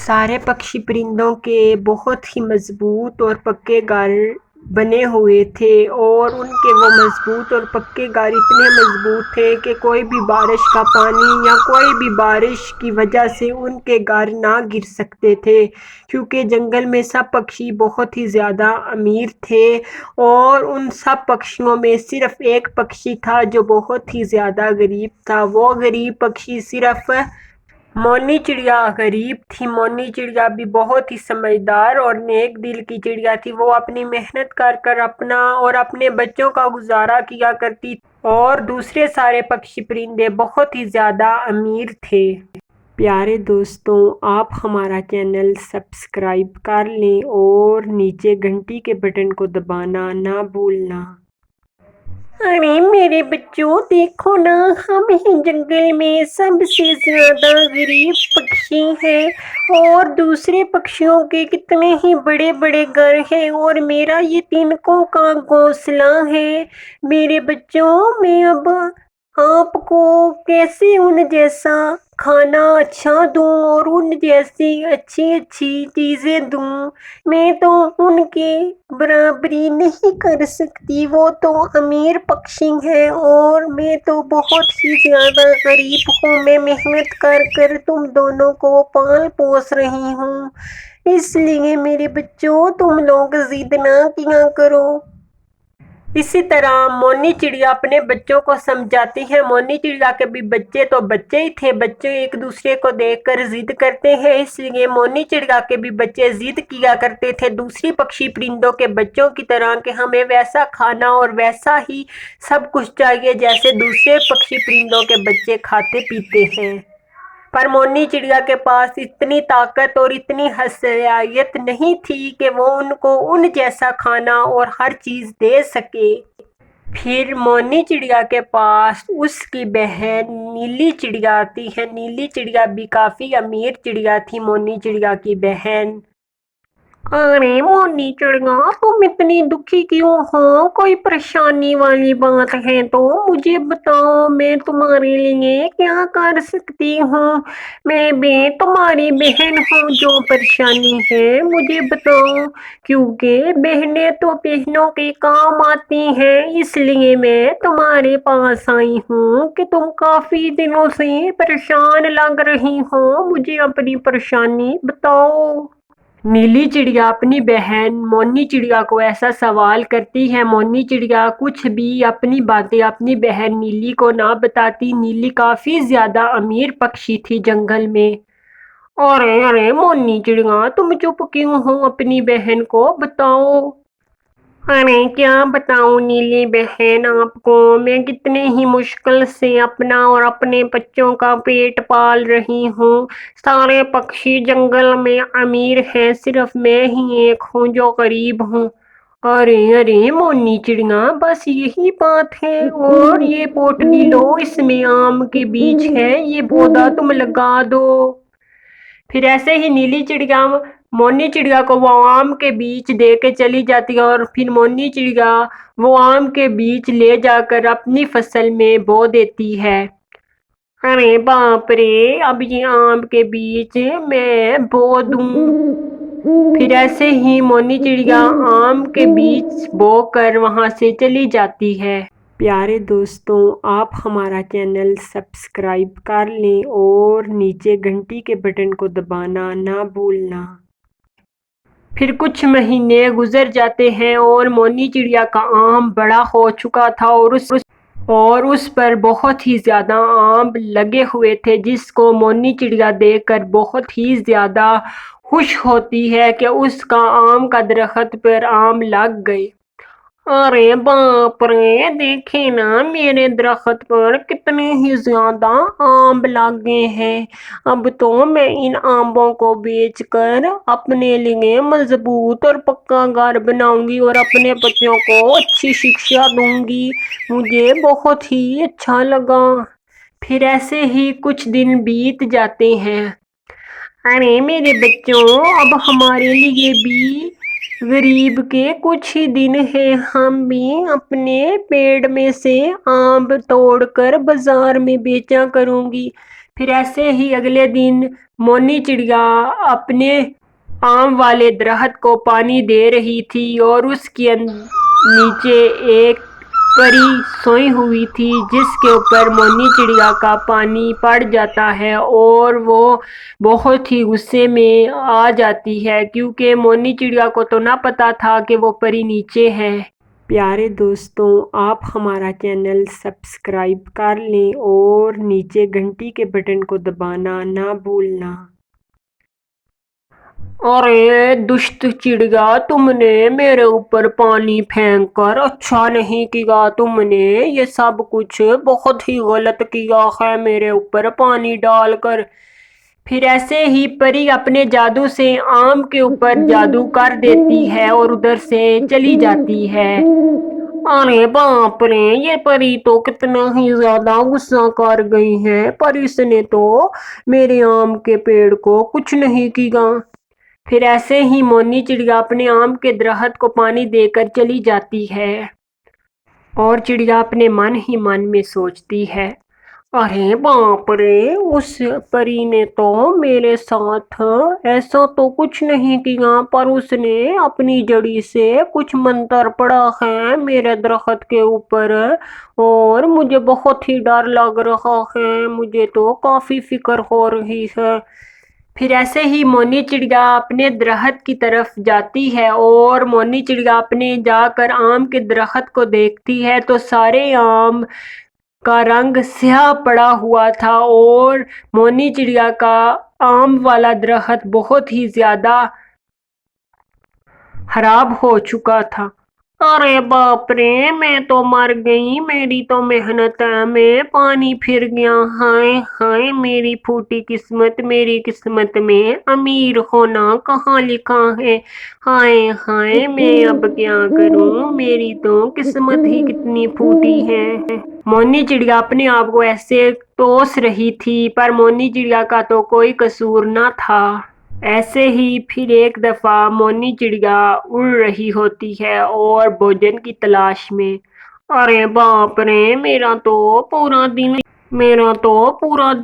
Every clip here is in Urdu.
سارے پکشی پرندوں کے بہت ہی مضبوط اور پکے گھر بنے ہوئے تھے، اور ان کے وہ مضبوط اور پکے گھر اتنے مضبوط تھے کہ کوئی بھی بارش کا پانی یا کوئی بھی بارش کی وجہ سے ان کے گھر نہ گر سکتے تھے، کیونکہ جنگل میں سب پکشی بہت ہی زیادہ امیر تھے، اور ان سب پکشیوں میں صرف ایک پکشی تھا جو بہت ہی زیادہ غریب تھا۔ وہ غریب پکشی صرف مونی چڑیا غریب تھی۔ مونی چڑیا بھی بہت ہی سمجھدار اور نیک دل کی چڑیا تھی۔ وہ اپنی محنت کر کر اپنا اور اپنے بچوں کا گزارا کیا کرتی تھی، اور دوسرے سارے پکشی پرندے بہت ہی زیادہ امیر تھے۔ پیارے دوستوں، آپ ہمارا چینل سبسکرائب کر لیں اور نیچے گھنٹی کے بٹن کو دبانا نہ بھولنا۔ ارے میرے بچوں، دیکھو نا، ہم ہی جنگل میں سب سے زیادہ غریب پکشی ہیں، اور دوسرے پکشیوں کے کتنے ہی بڑے بڑے گھر ہیں، اور میرا یہ تنکوں کا گھونسلہ ہے۔ میرے بچوں، میں اب آپ کو کیسے ان جیسا کھانا اچھا دوں اور ان جیسی اچھی اچھی چیزیں دوں؟ میں تو ان کے برابری نہیں کر سکتی۔ وہ تو امیر پکشی ہیں اور میں تو بہت ہی زیادہ غریب ہوں۔ میں محنت کر کر تم دونوں کو پال پوس رہی ہوں، اس لیے میرے بچوں تم لوگ ضد نہ کیا کرو۔ اسی طرح مونی چڑیا اپنے بچوں کو سمجھاتی ہے۔ مونی چڑیا کے بھی بچے تو بچے ہی تھے، بچے ایک دوسرے کو دیکھ کر ضد کرتے ہیں، اس لیے مونی چڑیا کے بھی بچے ضد کیا کرتے تھے دوسری پکشی پرندوں کے بچوں کی طرح کہ ہمیں ویسا کھانا اور ویسا ہی سب کچھ چاہیے جیسے دوسرے پکشی پرندوں کے بچے کھاتے پیتے ہیں۔ پر مونی چڑیا کے پاس اتنی طاقت اور اتنی صلاحیت نہیں تھی کہ وہ ان کو ان جیسا کھانا اور ہر چیز دے سکے۔ پھر مونی چڑیا کے پاس اس کی بہن نیلی چڑیا آتی ہے۔ نیلی چڑیا بھی کافی امیر چڑیا تھی، مونی چڑیا کی بہن۔ ارے مونی چڑیا، تم اتنی دکھی کیوں ہو؟ کوئی پریشانی والی بات ہے تو مجھے بتاؤ، میں تمہارے لیے کیا کر سکتی ہوں؟ میں بھی تمہاری بہن ہوں، جو پریشانی ہے مجھے بتاؤ، کیونکہ بہنیں تو بہنوں کے کام آتی ہیں، اس لیے میں تمہارے پاس آئی ہوں کہ تم کافی دنوں سے پریشان لگ رہی ہو، مجھے اپنی پریشانی بتاؤ۔ نیلی چڑیا اپنی بہن مونی چڑیا کو ایسا سوال کرتی ہے۔ مونی چڑیا کچھ بھی اپنی باتیں اپنی بہن نیلی کو نہ بتاتی۔ نیلی کافی زیادہ امیر پکشی تھی جنگل میں۔ ارے مونی چڑیا، تم چپ کیوں ہو؟ اپنی بہن کو بتاؤ۔ ارے کیا بتاؤں نیلی بہن آپ کو، میں کتنے ہی مشکل سے اپنا اور اپنے بچوں کا پیٹ پال رہی ہوں۔ سارے پکشی جنگل میں امیر ہیں، صرف میں ہی ایک ہوں جو غریب ہوں۔ ارے مونی چڑیا، بس یہی بات ہے؟ اور یہ پوٹلی لو، اس میں آم کے بیج ہے، یہ پودا تم لگا دو۔ پھر ایسے ہی نیلی چڑیا مونی چڑیا کو وہ آم کے بیج دے کے چلی جاتی ہے، اور پھر مونی چڑیا وہ آم کے بیج لے جا کر اپنی فصل میں بو دیتی ہے۔ ارے باپ رے، اب یہ آم کے بیج میں بو دوں؟ پھر ایسے ہی مونی چڑیا آم کے بیج بو کر وہاں سے چلی جاتی ہے۔ پیارے دوستوں، آپ ہمارا چینل سبسکرائب کر لیں اور نیچے گھنٹی کے بٹن کو دبانا نہ بھولنا۔ پھر کچھ مہینے گزر جاتے ہیں اور مونی چڑیا کا آم بڑا ہو چکا تھا، اور اس پر بہت ہی زیادہ آم لگے ہوئے تھے، جس کو مونی چڑیا دیکھ کر بہت ہی زیادہ خوش ہوتی ہے کہ اس کا آم کا درخت پر آم لگ گئے۔ ارے باپ رے، دیکھیں نا، میرے درخت پر کتنے ہی زیادہ آم لگ گئے ہیں۔ اب تو میں ان آموں کو بیچ کر اپنے لیے مضبوط اور پکا گھر بناؤں گی اور اپنے بچوں کو اچھی شکشا دوں گی۔ مجھے بہت ہی اچھا لگا۔ پھر ایسے ہی کچھ دن بیت جاتے ہیں۔ ارے میرے بچوں، اب ہمارے لیے بھی غریب کے کچھ ہی دن ہیں، ہم بھی اپنے پیڑ میں سے آم توڑ کر بازار میں بیچا کروں گی۔ پھر ایسے ہی اگلے دن مونی چڑیا اپنے آم والے درخت کو پانی دے رہی تھی اور اس کے نیچے ایک پری سوئی ہوئی تھی جس کے اوپر مونی چڑیا کا پانی پڑ جاتا ہے اور وہ بہت ہی غصے میں آ جاتی ہے کیونکہ مونی چڑیا کو تو نہ پتا تھا کہ وہ پری نیچے ہے۔ پیارے دوستوں، آپ ہمارا چینل سبسکرائب کر لیں اور نیچے گھنٹی کے بٹن کو دبانا نہ بھولنا۔ ارے دشت چڑیا، تم نے میرے اوپر پانی پھینک کر اچھا نہیں کیا، تم نے یہ سب کچھ بہت ہی غلط کیا ہے میرے اوپر پانی ڈال کر۔ پھر ایسے ہی پری اپنے جادو سے آم کے اوپر جادو کر دیتی ہے اور ادھر سے چلی جاتی ہے۔ ارے باپ رے، یہ پری تو کتنا ہی زیادہ غصہ کر گئی ہے، پر اس نے تو میرے آم کے پیڑ کو کچھ نہیں کیا۔ پھر ایسے ہی مونی چڑیا اپنے آم کے درخت کو پانی دے کر چلی جاتی ہے اور چڑیا اپنے من ہی من میں سوچتی ہے، ارے باپ رے، اس پری نے تو میرے ساتھ ایسا تو کچھ نہیں کیا، پر اس نے اپنی جڑی سے کچھ منتر پڑا ہے میرے درخت کے اوپر اور مجھے بہت ہی ڈر لگ رہا ہے، مجھے تو کافی فکر ہو رہی ہے۔ پھر ایسے ہی مونی چڑیا اپنے درخت کی طرف جاتی ہے اور مونی چڑیا اپنے جا کر آم کے درخت کو دیکھتی ہے تو سارے آم کا رنگ سیاہ پڑا ہوا تھا اور مونی چڑیا کا آم والا درخت بہت ہی زیادہ خراب ہو چکا تھا۔ ارے باپ رے، میں تو مر گئی، میری تو محنت میں پانی پھر گیا، ہائے ہائے میری پھوٹی قسمت، میری قسمت میں امیر ہونا کہاں لکھا ہے، ہائے ہائے میں اب کیا کروں، میری تو قسمت ہی کتنی پھوٹی ہے۔ مونی چڑیا اپنے آپ کو ایسے کوس رہی تھی پر مونی چڑیا کا تو کوئی قصور نہ تھا۔ ایسے ہی پھر ایک دفعہ مونی چڑیا اڑ رہی ہوتی ہے اور بھوجن کی تلاش میں۔ ارے باپ رے، میرا تو پورا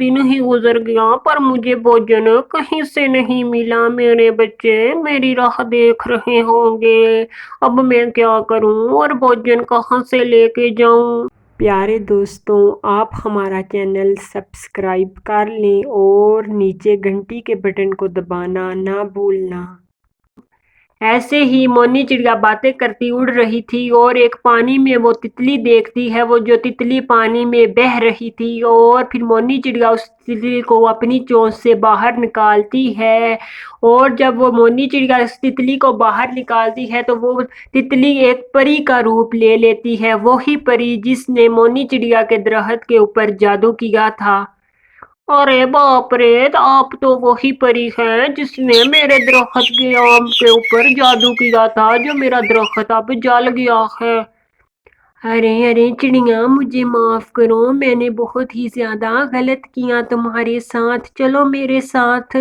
دن ہی گزر گیا پر مجھے بھوجن کہیں سے نہیں ملا، میرے بچے میری راہ دیکھ رہے ہوں گے، اب میں کیا کروں اور بھوجن کہاں سے لے کے جاؤں۔ پیارے دوستوں، آپ ہمارا چینل سبسکرائب کر لیں اور نیچے گھنٹی کے بٹن کو دبانا نہ بھولنا۔ ایسے ہی مونی چڑیا باتیں کرتی اڑ رہی تھی اور ایک پانی میں وہ تتلی دیکھتی ہے، وہ جو تتلی پانی میں بہہ رہی تھی اور پھر مونی چڑیا اس تتلی کو اپنی چونچ سے باہر نکالتی ہے اور جب وہ مونی چڑیا اس تتلی کو باہر نکالتی ہے تو وہ تتلی ایک پری کا روپ لے لیتی ہے، وہی پری جس نے مونی چڑیا کے درخت کے اوپر جادو کیا تھا۔ ارے باپ رے، آپ تو وہی پری ہیں جس نے میرے درخت کے آم کے اوپر جادو کیا تھا جو میرا درخت اب جل گیا ہے۔ ارے چڑیا، مجھے معاف کرو، میں نے بہت ہی زیادہ غلط کیا تمہارے ساتھ، چلو میرے ساتھ۔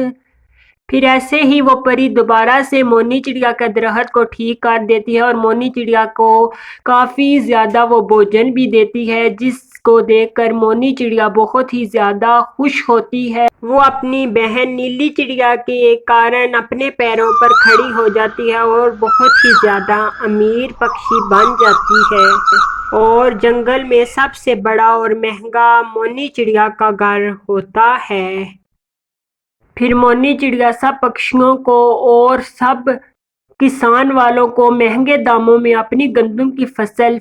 پھر ایسے ہی وہ پری دوبارہ سے مونی چڑیا کا درخت کو ٹھیک کر دیتی ہے اور مونی چڑیا کو کافی زیادہ وہ بھوجن بھی دیتی ہے جس کو دیکھ کر مونی چڑیا بہت ہی زیادہ خوش ہوتی ہے۔ وہ اپنی بہن نیلی چڑیا کے کارن اپنے پیروں پر کھڑی ہو جاتی ہے اور بہت ہی زیادہ امیر پکشی بن جاتی ہے اور جنگل میں سب سے بڑا اور مہنگا مونی چڑیا کا گھر ہوتا ہے۔ پھر مونی چڑیا سب پکشیوں کو اور سب کسان والوں کو مہنگے داموں میں اپنی گندم کی فصل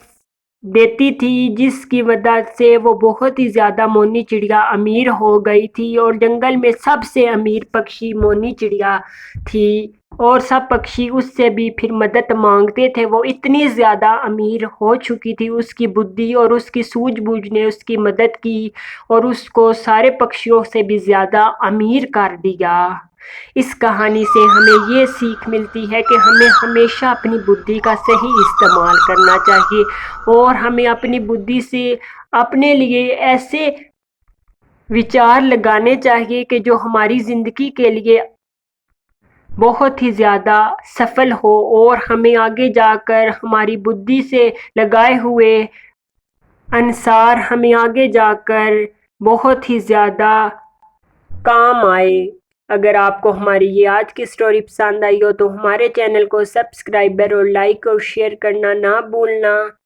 دیتی تھی جس کی مدد سے وہ بہت ہی زیادہ مونی چڑیا امیر ہو گئی تھی اور جنگل میں سب سے امیر پکشی مونی چڑیا تھی اور سب پکشی اس سے بھی پھر مدد مانگتے تھے، وہ اتنی زیادہ امیر ہو چکی تھی، اس کی بدھی اور اس کی سوجھ بوجھ نے اس کی مدد کی اور اس کو سارے پکشیوں سے بھی زیادہ امیر کر دیا۔ اس کہانی سے ہمیں یہ سیکھ ملتی ہے کہ ہمیں ہمیشہ اپنی بدھی کا صحیح استعمال کرنا چاہیے اور ہمیں اپنی بدھی سے اپنے لیے ایسے وچار لگانے چاہیے کہ جو ہماری زندگی کے لیے بہت ہی زیادہ سفل ہو اور ہمیں آگے جا کر ہماری بدھی سے لگائے ہوئے انصار ہمیں آگے جا کر بہت ہی زیادہ کام آئے۔ اگر آپ کو ہماری یہ آج کی سٹوری پسند آئی ہو تو ہمارے چینل کو سبسکرائبر اور لائک اور شیئر کرنا نہ بھولنا۔